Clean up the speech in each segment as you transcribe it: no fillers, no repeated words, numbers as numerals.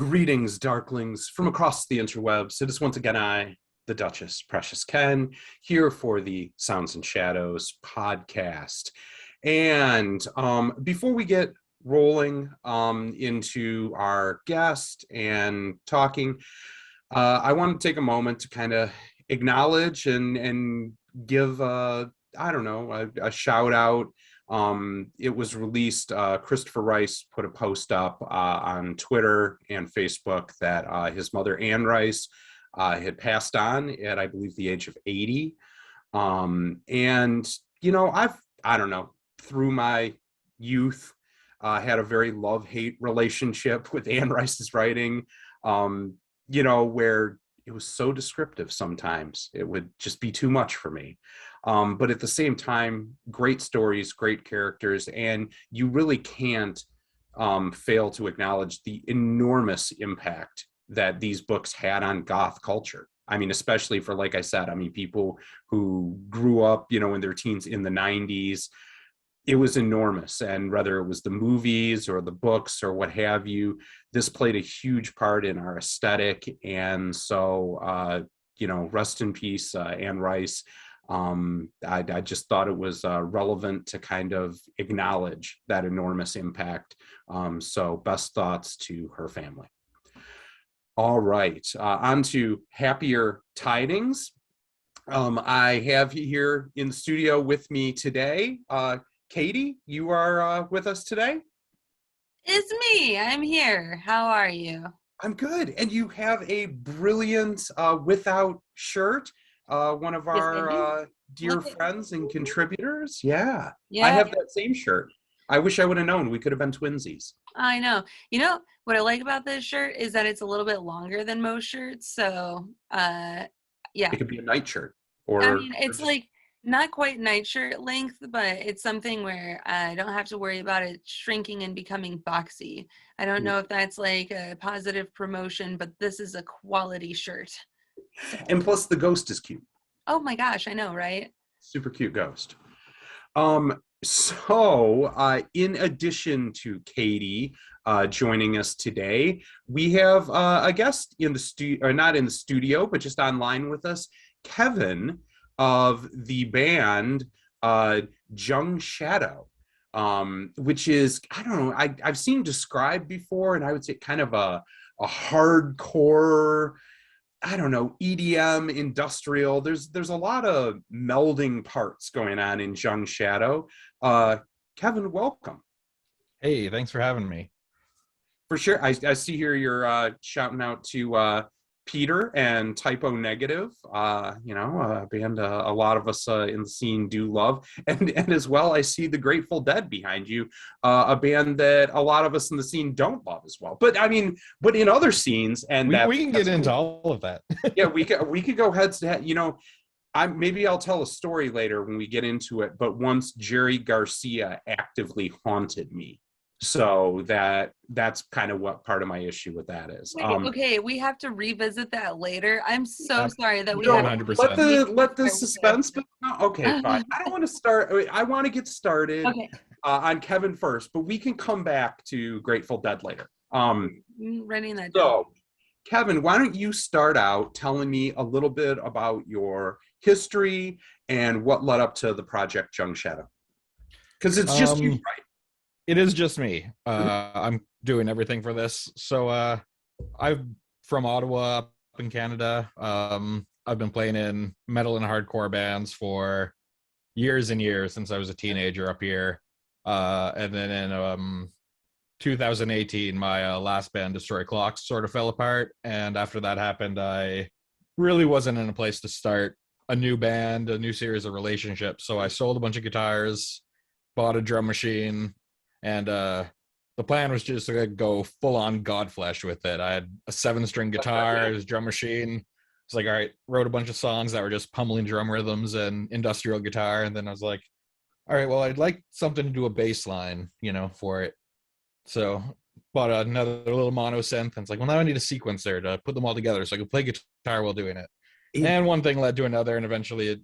Greetings, Darklings, from across the interwebs. It is once again I, the Duchess, Precious Ken, here for the Sounds and Shadows podcast. And before we get rolling into our guest and talking, I want to take a moment to kind of acknowledge and give, a shout out. It was released, Christopher Rice put a post up on Twitter and Facebook that his mother, Anne Rice, had passed on at, I believe, the age of 80. Through my youth, had a very love-hate relationship with Anne Rice's writing, where it was so descriptive sometimes. It would just be too much for me. But at the same time, great stories, great characters, and you really can't fail to acknowledge the enormous impact that these books had on goth culture. I mean, especially for, like I said, people who grew up, in their teens in the 90s, it was enormous. And whether it was the movies or the books or what have you, this played a huge part in our aesthetic. And so, rest in peace, Anne Rice. I just thought it was relevant to kind of acknowledge that enormous impact. So best thoughts to her family. All right, on to happier tidings. I have here in the studio with me today, Katy, you are with us today? It's me. I'm here. How are you? I'm good. And you have a brilliant Without shirt. One of our dear friends and contributors. Yeah, I have that same shirt. I wish I would have known. We could have been twinsies. I know. You know, what I like about this shirt is that it's a little bit longer than most shirts. So, yeah. It could be a nightshirt. It's like not quite nightshirt length, but it's something where I don't have to worry about it shrinking and becoming boxy. I don't know if that's like a positive promotion, but this is a quality shirt. And plus the ghost is cute. Oh my gosh, I know, right? Super cute ghost. So in addition to Katy joining us today, we have a guest in the studio, or not in the studio, but just online with us, Kevin of the band Jung Shadow, which is, I don't know, I've seen described before, and I would say kind of a hardcore, I don't know, EDM, industrial. There's a lot of melding parts going on in Jung Shadow. Kevin, welcome. Hey, thanks for having me. For sure. I see here you're shouting out to Peter and Typo Negative, a band a lot of us in the scene do love. And as well, I see the Grateful Dead behind you, a band that a lot of us in the scene don't love as well. But in other scenes, and we can get into all of that. Yeah, we could go heads to head. Maybe I'll tell a story later when we get into it, but once Jerry Garcia actively haunted me. So that's kind of what part of my issue with that is. Okay, we have to revisit that later. I'm so sorry that we have 100%. Let the suspense. Okay, fine. I don't want to start. I want to get started on Kevin first, but we can come back to Grateful Dead later. Writing that down. So, Kevin, why don't you start out telling me a little bit about your history and what led up to the project Jung Shadow? Because it's just you, right? It is just me. I'm doing everything for this. So I'm from Ottawa up in Canada. I've been playing in metal and hardcore bands for years and years since I was a teenager up here. And then in 2018, my last band, Destroy Clocks, sort of fell apart. And after that happened, I really wasn't in a place to start a new band, a new series of relationships. So I sold a bunch of guitars, bought a drum machine, and the plan was just to go full-on Godflesh with it. I had a 7-string guitar, a drum machine. It's like, all right, wrote a bunch of songs that were just pummeling drum rhythms and industrial guitar. And then I was like, all right, well, I'd like something to do a bass line, for it. So bought another little mono synth. And it's like, well, now I need a sequencer to put them all together so I could play guitar while doing it. And one thing led to another, and eventually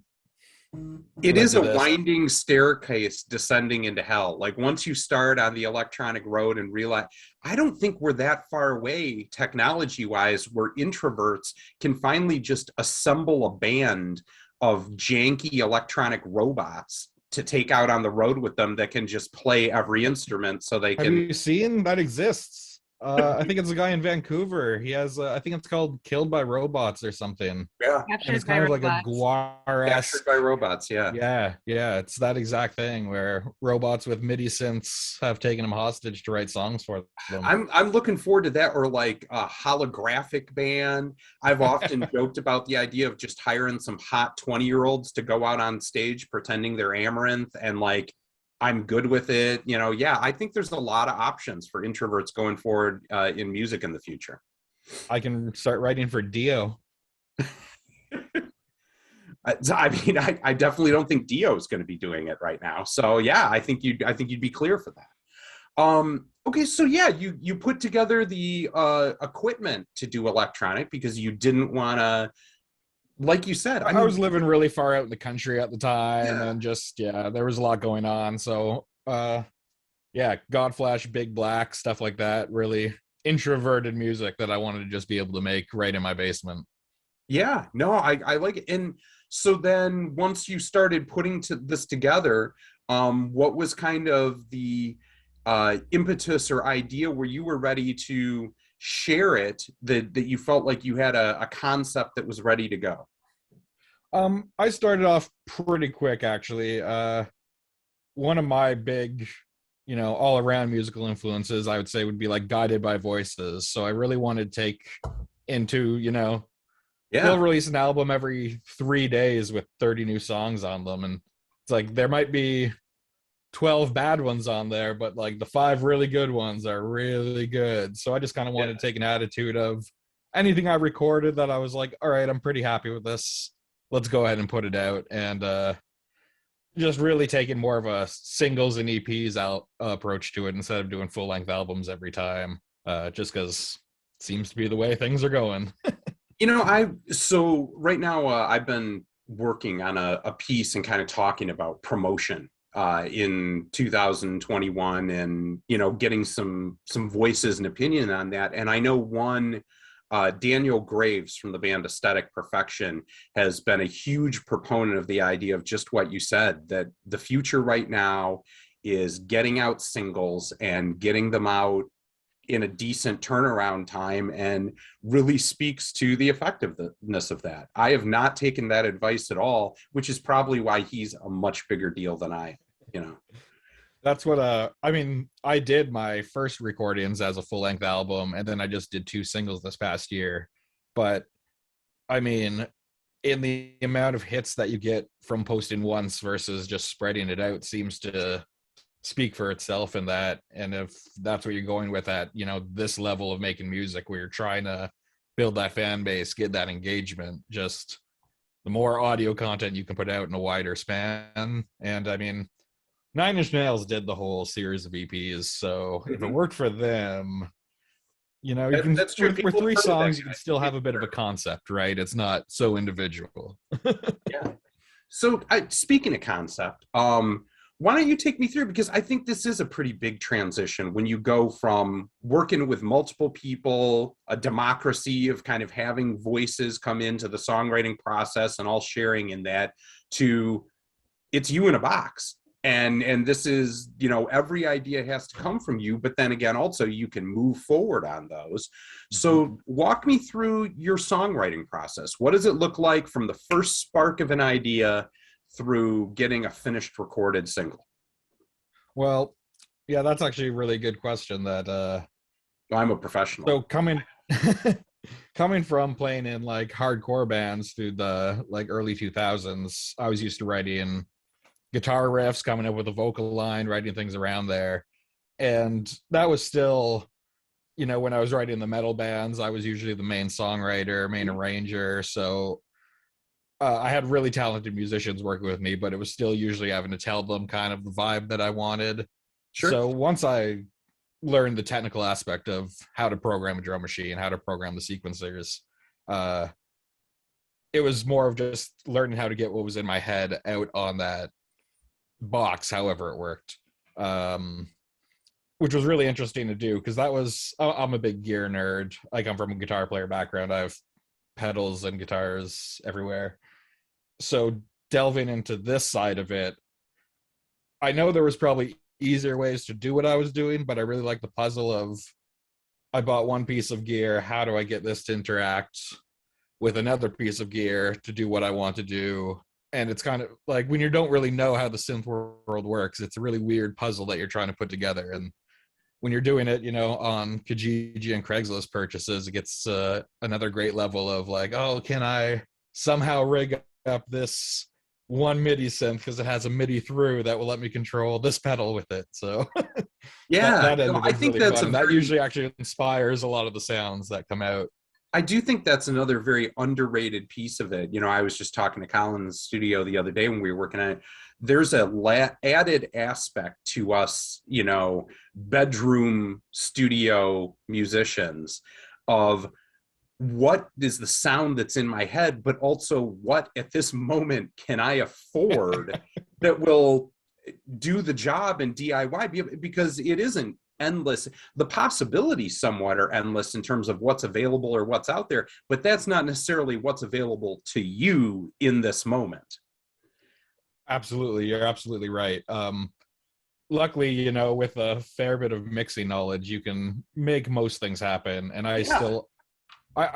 It is led to a this. winding staircase descending into hell. Like once you start on the electronic road and realize, I don't think we're that far away technology wise, where introverts can finally just assemble a band of janky electronic robots to take out on the road with them that can just play every instrument so they Have can. you seen that exists? I think it's a guy in Vancouver. He has, I think it's called "Killed by Robots" or something, Yeah, and it's Captured by kind of like a robots. captured Guar-esque. by robots. Yeah. Yeah, it's that exact thing where robots with MIDI synths have taken them hostage to write songs for them. I'm looking forward to that, or like a holographic band. I've often joked about the idea of just hiring some hot 20-year-olds to go out on stage pretending they're Amaranth, and like I'm good with it. Yeah, I think there's a lot of options for introverts going forward in music in the future. I can start writing for Dio. I mean, I definitely don't think Dio is going to be doing it right now. So yeah, I think you'd be clear for that. Okay, so yeah, you put together the equipment to do electronic because you didn't want to, like you said. I I mean, was living really far out in the country at the time, yeah, and just there was a lot going on. So yeah, Godflash, Big Black, stuff like that. Really introverted music that I wanted to just be able to make right in my basement. yeah, no, I like it. And so then once you started putting this together, what was kind of the impetus or idea where you were ready to share it, that you felt like you had a concept that was ready to go? I started off pretty quick actually. One of my big, all around musical influences, I would say, would be like Guided by Voices. So I really wanted to take into, they'll Yeah, release an album every 3 days with 30 new songs on them. And it's like there might be 12 bad ones on there, but like the 5 really good ones are really good. So I just kind of yeah. wanted to take an attitude of anything I recorded that I was like, all right, I'm pretty happy with this. Let's go ahead and put it out. And just really taking more of a singles and EPs out approach to it instead of doing full length albums every time, just because it seems to be the way things are going. So right now I've been working on a piece and kind of talking about promotion in 2021, and getting some voices and opinion on that. And I know one, Daniel Graves from the band Aesthetic Perfection, has been a huge proponent of the idea of just what you said, that the future right now is getting out singles and getting them out in a decent turnaround time, and really speaks to the effectiveness of that. I have not taken that advice at all, which is probably why he's a much bigger deal than I. That's what I mean, I did my first recordings as a full length album, and then I just did 2 singles this past year. But I mean, in the amount of hits that you get from posting once versus just spreading it out seems to speak for itself in that. And if that's what you're going with at this level of making music, where you're trying to build that fan base, get that engagement, just the more audio content you can put out in a wider span. And I mean, Nine Inch Nails did the whole series of EPs, so if it Mhm. worked for them, you can That's true. with People have 3 heard of that songs you guy. can still have a bit of a People concept, right? It's not so individual. Yeah. So speaking of concept, why don't you take me through? Because I think this is a pretty big transition when you go from working with multiple people, a democracy of kind of having voices come into the songwriting process and all sharing in that, to it's you in a box. And this is, every idea has to come from you, but then again, also you can move forward on those. So walk me through your songwriting process. What does it look like from the first spark of an idea through getting a finished recorded single? Well, yeah, that's actually a really good question. That I'm a professional. so coming from playing in like hardcore bands through the like early 2000s, I was used to writing guitar riffs, coming up with a vocal line, writing things around there. And that was still, when I was writing the metal bands, I was usually the main songwriter, main arranger. So I had really talented musicians working with me, but it was still usually having to tell them kind of the vibe that I wanted. Sure. So once I learned the technical aspect of how to program a drum machine, how to program the sequencers, it was more of just learning how to get what was in my head out on that box, however it worked. Which was really interesting to do because I'm a big gear nerd. I come from a guitar player background. I have pedals and guitars everywhere. So delving into this side of it, I know there was probably easier ways to do what I was doing, but I really like the puzzle of I bought one piece of gear. How do I get this to interact with another piece of gear to do what I want to do? And it's kind of like when you don't really know how the synth world works, it's a really weird puzzle that you're trying to put together. And when you're doing it, on Kijiji and Craigslist purchases, it gets another great level of like, oh, can I somehow rig up this one MIDI synth because it has a MIDI through that will let me control this pedal with it. So Yeah, that end of I it's think really that's fun. That usually actually inspires a lot of the sounds that come out. I do think that's another very underrated piece of it. I was just talking to Colin in the studio the other day when we were working on it. There's a added aspect to us, bedroom studio musicians of what is the sound that's in my head, but also what at this moment can I afford that will do the job in DIY, because it isn't endless. The possibilities somewhat are endless in terms of what's available or what's out there, but that's not necessarily what's available to you in this moment. Absolutely. You're absolutely right. Luckily, with a fair bit of mixing knowledge, you can make most things happen. And I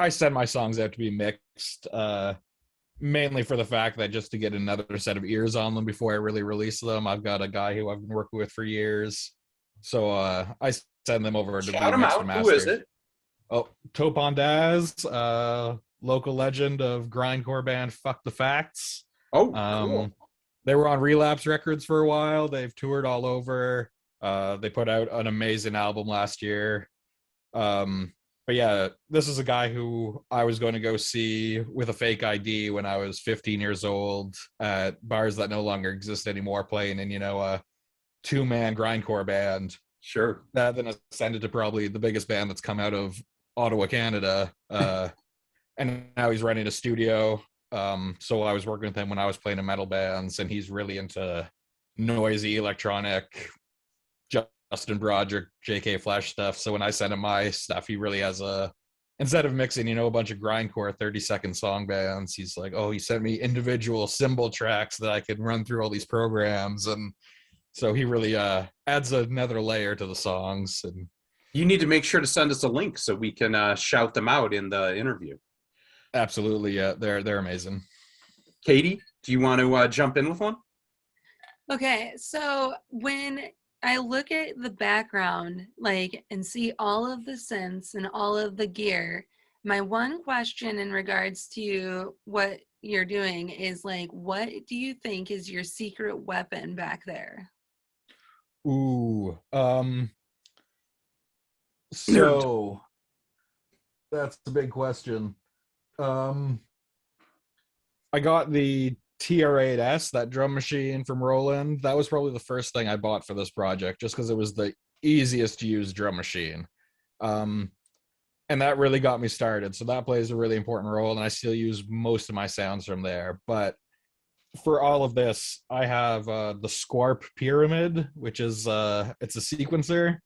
send my songs out to be mixed, mainly for the fact that just to get another set of ears on them before I really release them. I've got a guy who I've been working with for years. So I send them over to Shout be him mixed out. and mastered. Who is it? Oh, Topon Daz, local legend of grindcore band Fuck the Facts. Oh, cool. They were on Relapse Records for a while. They've toured all over. They put out an amazing album last year. But yeah, this is a guy who I was going to go see with a fake ID when I was 15 years old at bars that no longer exist anymore, playing in, a two-man grindcore band. Sure. That then ascended to probably the biggest band that's come out of Ottawa, Canada. And now he's running a studio. So I was working with him when I was playing in metal bands, and he's really into noisy electronic Justin Broderick, JK Flash stuff. So when I send him my stuff, he really has instead of mixing, a bunch of grindcore 30-second song bands, he's like, oh, he sent me individual cymbal tracks that I could run through all these programs. And so he really adds another layer to the songs. And you need to make sure to send us a link so we can shout them out in the interview. Absolutely. Yeah, they're amazing. Katy, do you want to jump in with one? Okay, so when I look at the background, and see all of the synths and all of the gear, my one question in regards to what you're doing is what do you think is your secret weapon back there? Ooh, so that's a big question. I got the TR-8S, that drum machine from Roland. That was probably the first thing I bought for this project, just because it was the easiest to use drum machine. And that really got me started. So that plays a really important role, and I still use most of my sounds from there. But for all of this, I have the Squarp Pyramid, which is it's a sequencer.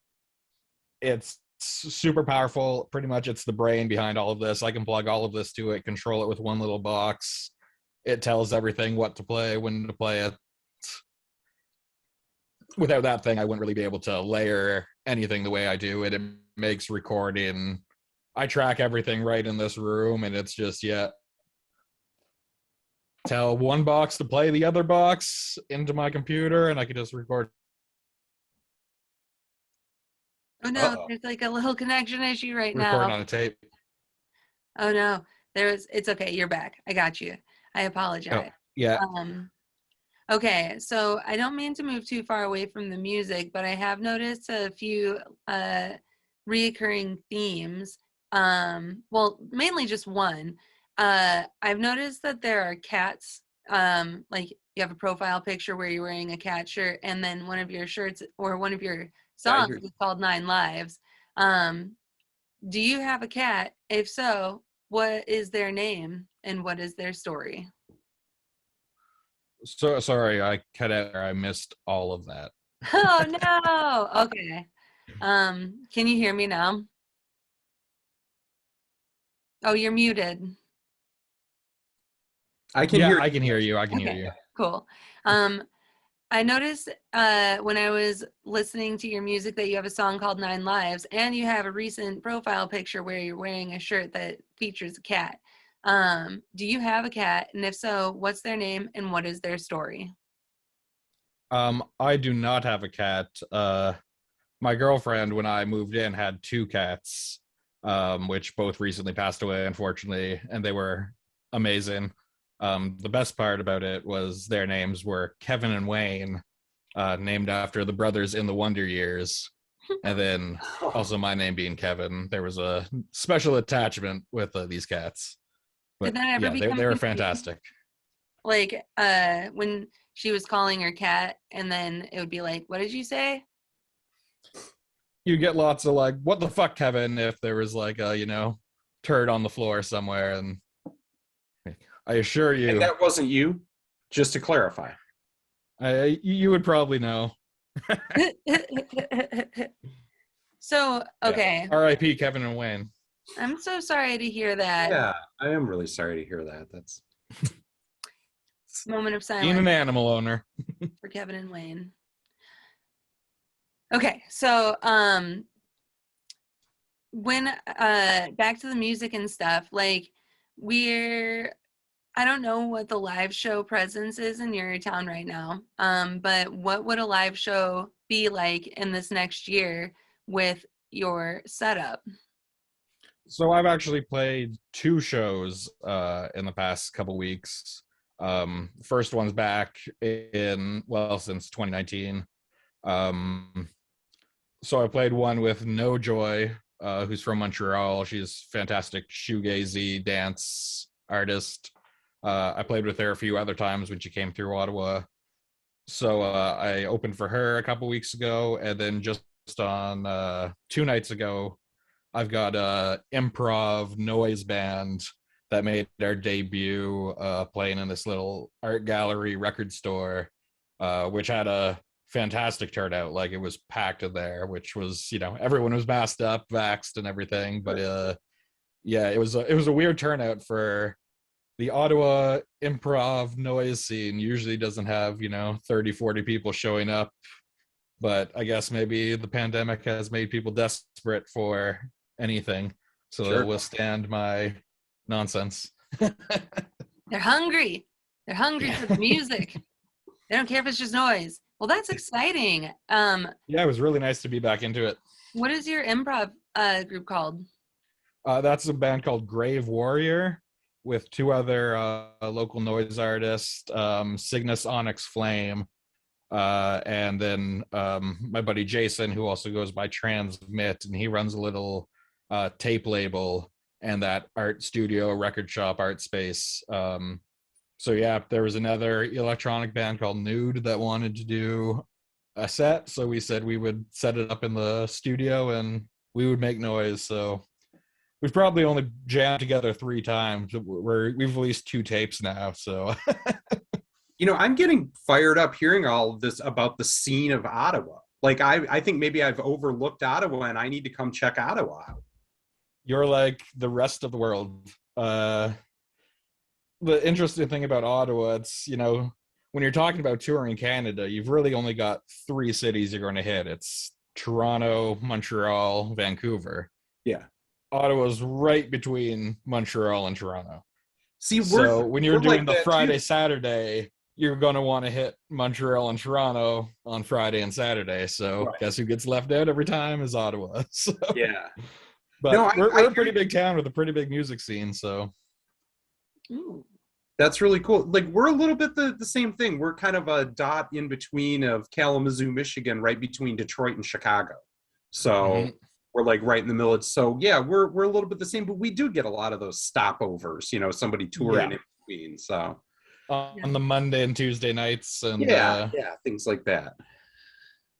It's super powerful. Pretty much it's the brain behind all of this. I can plug all of this to it, control it with one little box. It tells everything what to play, when to play it. Without that thing, I wouldn't really be able to layer anything the way I do it. It makes recording. I track everything right in this room, and it's just, tell one box to play the other box into my computer, and I can just record. Oh no, there's a little connection issue right now. Recording on a tape. Oh no, it's okay, you're back. I got you. I apologize. Oh, yeah. Okay, so I don't mean to move too far away from the music, but I have noticed a few reoccurring themes. Well, mainly just one. I've noticed that there are cats. You have a profile picture where you're wearing a cat shirt, and then one of your shirts or one of your songs is called 9 Lives. Do you have a cat? If so, what is their name and what is their story? So sorry, I cut out. I missed all of that. Oh no. Okay. Can you hear me now? Oh, you're muted. I can Yeah, hear I you. can hear you. I can hear Okay, you. cool. I noticed when I was listening to your music that you have a song called Nine Lives, and you have a recent profile picture where you're wearing a shirt that features a cat. Do you have a cat? And if so, what's their name and what is their story? I do not have a cat. My girlfriend, when I moved in, had 2 cats, which both recently passed away, unfortunately, and they were amazing. The best part about it was their names were Kevin and Wayne, named after the brothers in the Wonder Years. And then also my name being Kevin, there was a special attachment with these cats. Did But that ever yeah, become they were confusing? fantastic. Like when she was calling her cat, and then it would be like, "What did you say?" You get lots of like, "What the fuck, Kevin?" If there was like a turd on the floor somewhere, and I assure you, And that wasn't you, just to clarify. you would probably know. So, okay. Yeah. R.I.P. Kevin and Wayne. I'm so sorry to hear that. Yeah, I am really sorry to hear that. That's Moment of Being an silence animal owner. for Kevin and Wayne. Okay, so when back to the music and stuff, like I don't know what the live show presence is in your town right now. But what would a live show be like in this next year with your setup? So I've actually played 2 shows in the past couple weeks. First one's back since 2019. So I played one with No Joy, who's from Montreal. She's a fantastic shoegazy dance artist. I played with her a few other times when she came through Ottawa. So I opened for her a couple weeks ago, and then just on 2 nights ago, I've got a improv noise band that made their debut playing in this little art gallery record store, which had a fantastic turnout. Like, it was packed in there, which was, everyone was masked up, vaxxed and everything. But yeah, it was a weird turnout for the Ottawa improv noise scene. Usually doesn't have 30, 40 people showing up, but I guess maybe the pandemic has made people desperate for anything, so Sure. they'll withstand my nonsense. They're hungry. They're hungry for the music. They don't care if it's just noise. Well, that's exciting. Yeah, it was really nice to be back into it. What is your improv group called? That's a band called Grave Warrior with 2 other local noise artists, Cygnus Onyx Flame, and then my buddy Jason, who also goes by Transmit, and he runs a little tape label and that art studio, record shop, art space. So yeah, there was another electronic band called Nude that wanted to do a set, so we said we would set it up in the studio and we would make noise. So we've probably only jammed together 3 times. We've released 2 tapes now, so I'm getting fired up hearing all of this about the scene of Ottawa. Like, I think maybe I've overlooked Ottawa and I need to come check Ottawa out. You're like the rest of the world. The interesting thing about Ottawa, it's, when you're talking about touring Canada, you've really only got 3 cities you're going to hit. It's Toronto, Montreal, Vancouver. Yeah. Ottawa's right between Montreal and Toronto. See, so when you're doing like the Friday, Saturday, you're going to want to hit Montreal and Toronto on Friday and Saturday. So guess who gets left out every time is Ottawa. So, yeah. But no, we're a pretty big town with a pretty big music scene. So Ooh. That's really cool. Like, we're a little bit the same thing. We're kind of a dot in between of Kalamazoo, Michigan, right between Detroit and Chicago. So we're like right in the middle. So yeah, we're a little bit the same, but we do get a lot of those stopovers, somebody touring in between. So on the Monday and Tuesday nights and things like that.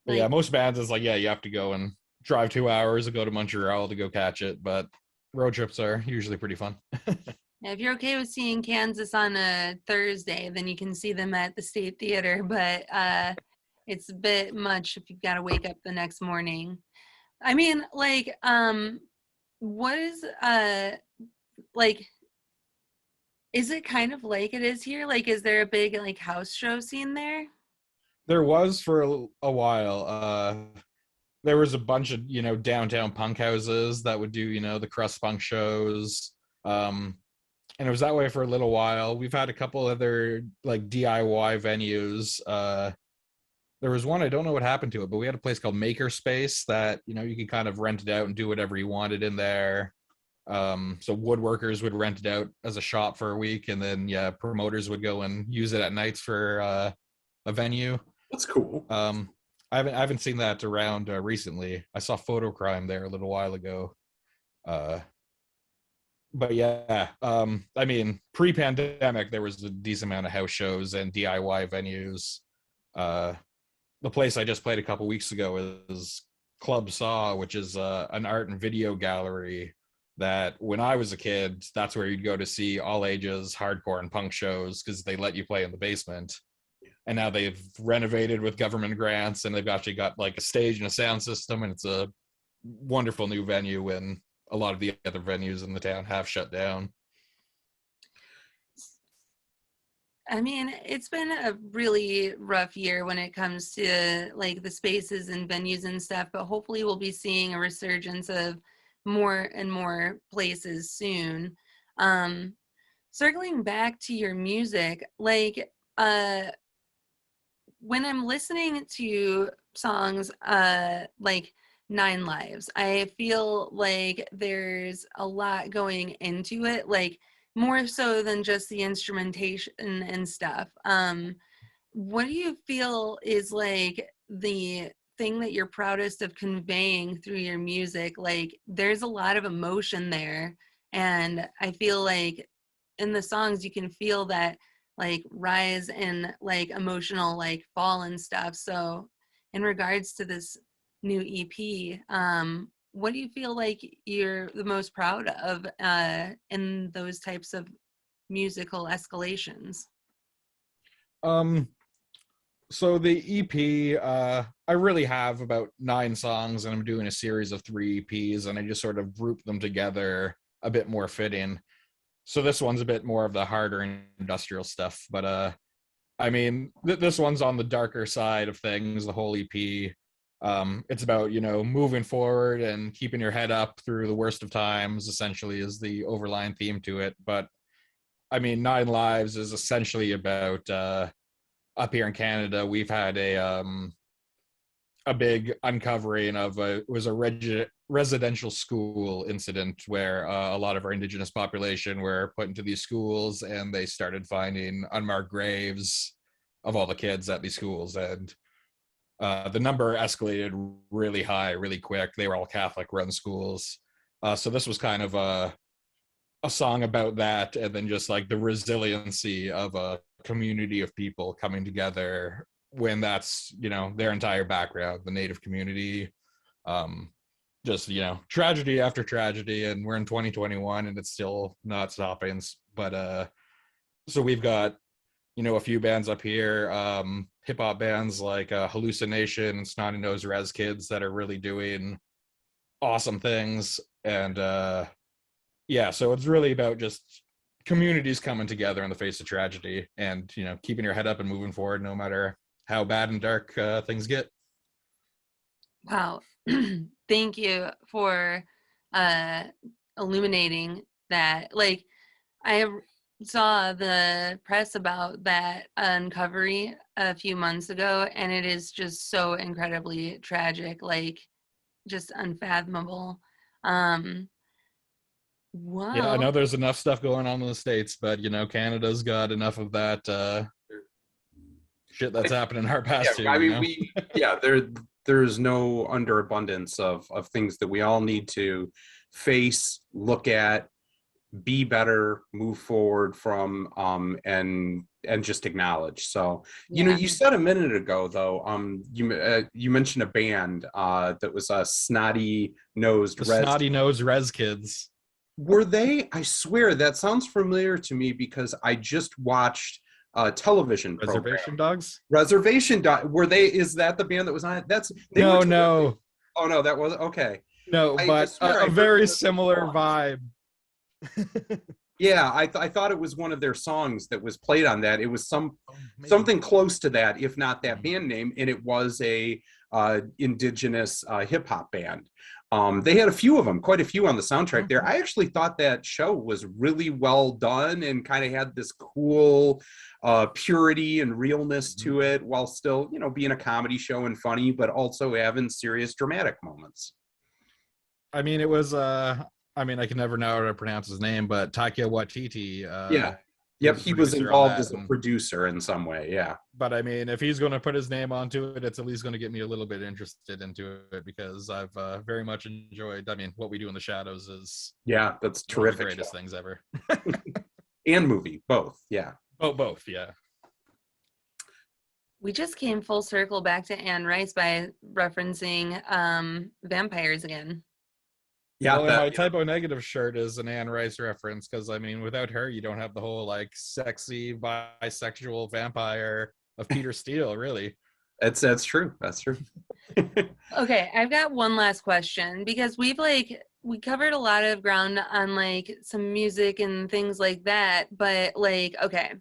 Yeah, most bands is like, you have to go and drive 2 hours to go to Montreal to go catch it. But road trips are usually pretty fun. Now, if you're okay with seeing Kansas on a Thursday, then you can see them at the State Theater, but it's a bit much if you've got to wake up the next morning. I mean, like, what is, like, is it kind of like it is here? Like, is there a big, like, house show scene there? There was for a while. There was a bunch of, downtown punk houses that would do, the crust punk shows. And it was that way for a little while. We've had a couple other like DIY venues. There was one, I don't know what happened to it, but we had a place called Makerspace that, you could kind of rent it out and do whatever you wanted in there. So woodworkers would rent it out as a shop for a week, and then promoters would go and use it at nights for a venue. That's cool. I haven't seen that around recently. I saw Photo Crime there a little while ago. But yeah, I mean, pre-pandemic, there was a decent amount of house shows and DIY venues. The place I just played a couple weeks ago is Club Saw, which is an art and video gallery that when I was a kid, that's where you'd go to see all ages hardcore and punk shows because they let you play in the basement. And now they've renovated with government grants, and they've actually got like a stage and a sound system, and it's a wonderful new venue when a lot of the other venues in the town have shut down. I mean, it's been a really rough year when it comes to like the spaces and venues and stuff, but hopefully we'll be seeing a resurgence of more and more places soon. Circling back to your music, like when I'm listening to songs like 9 Lives, I feel like there's a lot going into it, like more so than just the instrumentation and stuff. What do you feel is like the thing that you're proudest of conveying through your music? Like there's a lot of emotion there, and I feel like in the songs you can feel that like rise and like emotional like fall and stuff. So in regards to this new EP, what do you feel like you're the most proud of in those types of musical escalations? So the EP, I really have about 9 songs, and I'm doing a series of 3 EPs, and I just sort of group them together a bit more fitting. So this one's a bit more of the harder industrial stuff, but I mean, this one's on the darker side of things, the whole EP. It's about, moving forward and keeping your head up through the worst of times, essentially, is the overlying theme to it. But I mean, 9 Lives is essentially about up here in Canada, we've had a big uncovering of it was a residential school incident where a lot of our Indigenous population were put into these schools, and they started finding unmarked graves of all the kids at these schools, and the number escalated really high, really quick. They were all Catholic-run schools, so this was kind of a song about that, and then just like the resiliency of a community of people coming together when that's their entire background, the Native community. Just tragedy after tragedy, and we're in 2021 and it's still not stopping. But so we've got a few bands up here, hip-hop bands like Hallucination and Snotty Nose Res Kids that are really doing awesome things. And yeah, so it's really about just communities coming together in the face of tragedy, and keeping your head up and moving forward no matter how bad and dark things get. Wow. Thank you for illuminating that. Like, I saw the press about that uncovery a few months ago, and it is just so incredibly tragic, like just unfathomable. Wow. Yeah, I know there's enough stuff going on in the States, but Canada's got enough of that shit that's happening in our past too. I mean, there's no underabundance of things that we all need to face, look at, be better, move forward from, and just acknowledge. So you said a minute ago though, you mentioned a band that was a Snotty Nosed Res Kids. Were they? I swear that sounds familiar to me because I just watched a television program. Reservation Dogs? Reservation Dog. Were they? Is that the band that was on it? That's they were. No, Terrific. no, Oh no, that was okay. no, I but swear I a heard very one of their similar songs. vibe. Yeah, I thought it was one of their songs that was played on that. It was Maybe. something close to that, if not that Mhm. band name, and it was a indigenous hip hop band. They had a few of them, quite a few on the soundtrack there. I actually thought that show was really well done and kind of had this cool purity and realness to it, while still, you know, being a comedy show and funny, but also having serious dramatic moments. I mean, it was I mean, I can never know how to pronounce his name, but Taika Waititi. Yeah. Yep, was he was producer on involved that, as a and- producer in some way. Yeah. But I mean, if he's going to put his name onto it, it's at least going to get me a little bit interested into it, because I've very much enjoyed. I mean, What We Do in the Shadows is Yeah, that's one of the terrific. greatest show. things ever. And movie, both. Yeah. Oh, both, yeah. We just came full circle back to Anne Rice by referencing vampires again. Yeah. Well, and that- my Typo Negative shirt is an Anne Rice reference, because I mean, without her, you don't have the whole like sexy bisexual vampire of Peter Steele, really. that's true. That's true. Okay, I've got one last question, because we covered a lot of ground on like some music and things like that, but like, okay,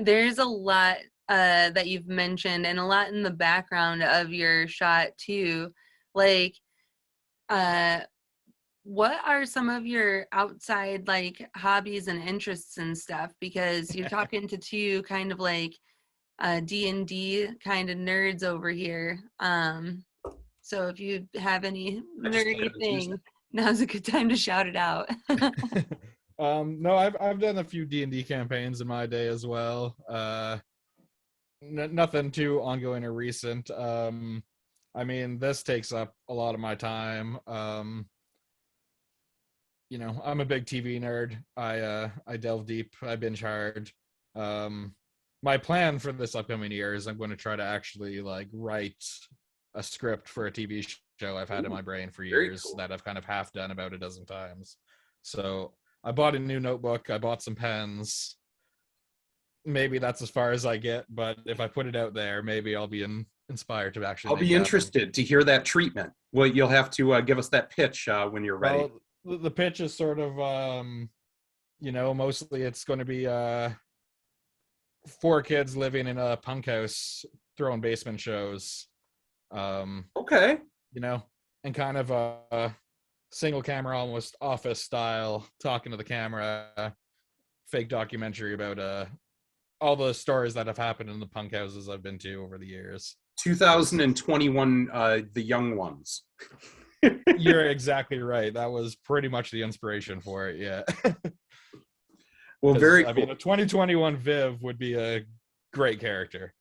there's a lot that you've mentioned and a lot in the background of your shot too. Like, what are some of your outside like hobbies and interests and stuff? Because you're talking to two kind of like D&D kind of nerds over here. So if you have any I just nerdy thought it was thing, now's a good time to shout it out. No, I've done a few D&D campaigns in my day as well. Nothing too ongoing or recent. I mean, this takes up a lot of my time. You know, I'm a big TV nerd. I delve deep. I binge hard. My plan for this upcoming year is I'm going to try to actually like write a script for a TV show I've had in my brain for very years cool. that I've kind of half done about a dozen times. So I bought a new notebook. I bought some pens. Maybe that's as far as I get, but if I put it out there, maybe I'll be inspired to actually. I'll make be it happen. interested to hear that treatment. Well, you'll have to give us that pitch when you're ready. Well, the pitch is sort of, you know, mostly it's going to be 4 kids living in a punk house throwing basement shows. Okay. You know, and kind of a single camera, almost Office style, talking to the camera, fake documentary about all the stories that have happened in the punk houses I've been to over the years. 2021, The Young Ones. You're exactly right. That was pretty much the inspiration for it. Yeah. Well, very cool. I mean, a 2021 Viv would be a great character.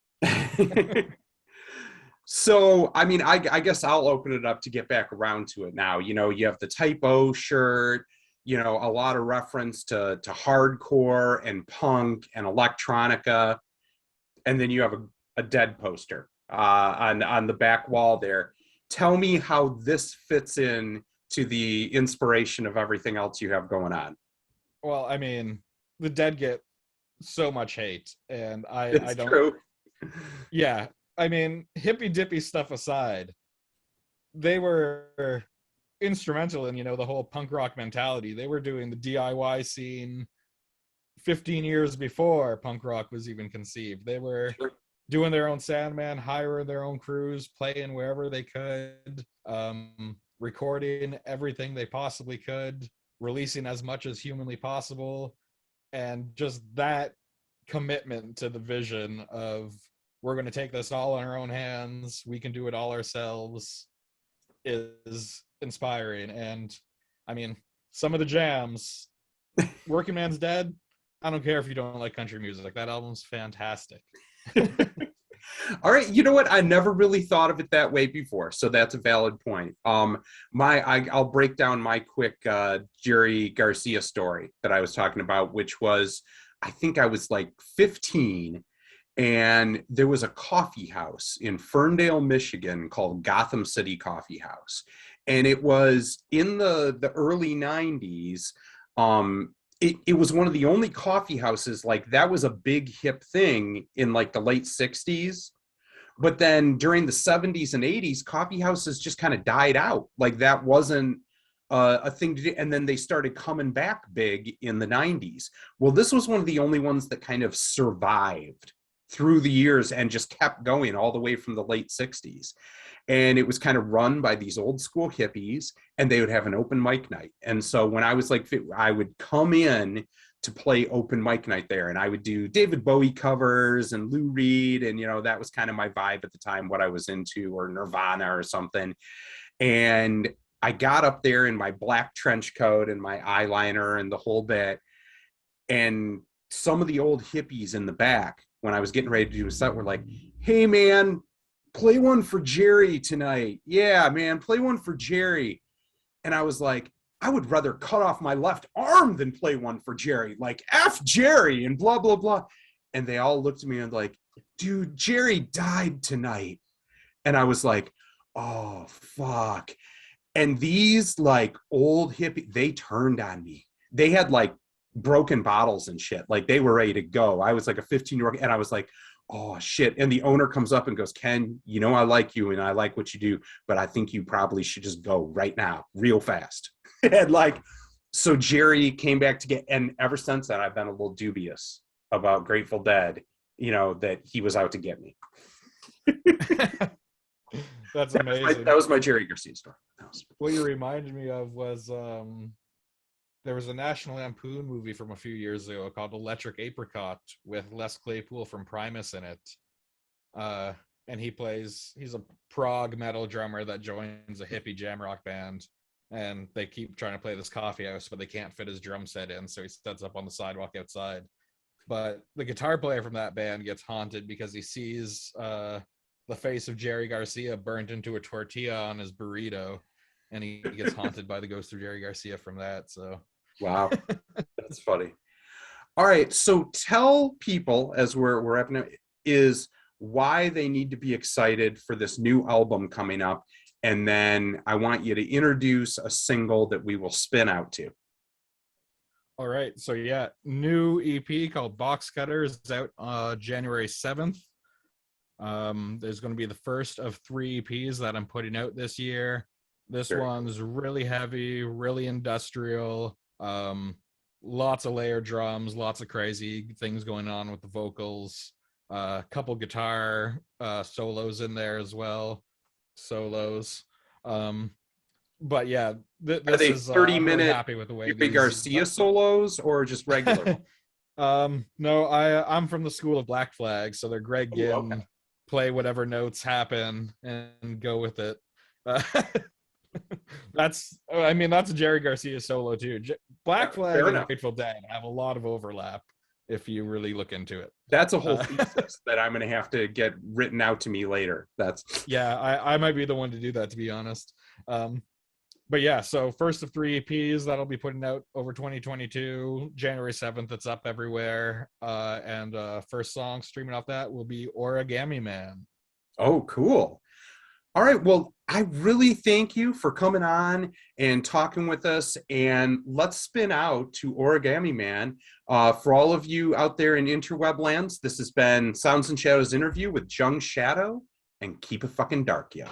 So, I mean, I guess I'll open it up to get back around to it now. You know, you have the Typo shirt, you know, a lot of reference to hardcore and punk and electronica. And then you have a Dead poster on the back wall there. Tell me how this fits in to the inspiration of everything else you have going on. Well, I mean, the Dead get so much hate, and I don't. True. Yeah, I mean, hippy dippy stuff aside, they were instrumental in, you know, the whole punk rock mentality. They were doing the DIY scene 15 years before punk rock was even conceived. They were doing their own Sandman, hiring their own crews, playing wherever they could, recording everything they possibly could, releasing as much as humanly possible. And just that commitment to the vision of, we're going to take this all in our own hands, we can do it all ourselves, is inspiring. And I mean, some of the jams, Working Man's Dead, I don't care if you don't like country music, that album's fantastic. All right, you know what? I never really thought of it that way before, so that's a valid point. I'll break down my quick Jerry Garcia story that I was talking about, which was, I think I was like 15, and there was a coffee house in Ferndale, Michigan called Gotham City Coffee House, and it was in the early 90s. It was one of the only coffee houses, like that was a big hip thing in like the late 60s. But then during the 70s and 80s, coffee houses just kind of died out. Like that wasn't a thing to do. And then they started coming back big in the 90s. Well, this was one of the only ones that kind of survived through the years and just kept going all the way from the late 60s. And it was kind of run by these old school hippies, and they would have an open mic night. And so when I was like, I would come in to play open mic night there, and I would do David Bowie covers and Lou Reed, and that was kind of my vibe at the time, what I was into, or Nirvana or something. And I got up there in my black trench coat and my eyeliner and the whole bit, and some of the old hippies in the back, when I was getting ready to do a set, were like, "Hey man, play one for Jerry tonight." "Yeah, man, play one for Jerry." And I was like, I would rather cut off my left arm than play one for Jerry. Like, F Jerry and blah, blah, blah. And they all looked at me and like, "Dude, Jerry died tonight." And I was like, oh, fuck. And these like old hippie, they turned on me. They had like broken bottles and shit. Like they were ready to go. I was like a 15-year-old, and I was like, oh shit. And the owner comes up and goes, "Ken, I like you and I like what you do, but I think you probably should just go right now, real fast." And like, so Jerry came back to get, and ever since then, I've been a little dubious about Grateful Dead, that he was out to get me. That's amazing. That was my Jerry Garcia story. What you reminded me of was there was a National Lampoon movie from a few years ago called Electric Apricot with Les Claypool from Primus in it. And he's a prog metal drummer that joins a hippie jam rock band. And they keep trying to play this coffee house, but they can't fit his drum set in. So he sets up on the sidewalk outside. But the guitar player from that band gets haunted because he sees the face of Jerry Garcia burnt into a tortilla on his burrito. And he gets haunted by the ghost of Jerry Garcia from that. So wow, that's funny. All right, so tell people, as we're wrapping up, is why they need to be excited for this new album coming up, and then I want you to introduce a single that we will spin out to. All right, so yeah, new EP called Box Cutter is out January 7th. There's going to be the first of 3 EPs that I'm putting out this year. This one's really heavy, really industrial, lots of layered drums, lots of crazy things going on with the vocals, couple guitar solos in there as well, but yeah, this are they is 30-minute really happy with the way Big Garcia solos or just regular? No, I'm from the school of Black Flag, so they're Greg Ginn, okay. Play whatever notes happen and go with it. That's a Jerry Garcia solo too. Black Flag and Grateful Dead have a lot of overlap if you really look into it. That's a whole thesis that I'm going to have to get written out to me later. Yeah, I might be the one to do that, to be honest. But yeah, so first of 3 EPs that'll be putting out over 2022, January 7th. It's up everywhere. And first song streaming off that will be Origami Man. Oh, cool. All right. Well, I really thank you for coming on and talking with us. And let's spin out to Origami Man. For all of you out there in interweb lands, this has been Sounds and Shadows interview with Jung Shadow. And keep it fucking dark, yo.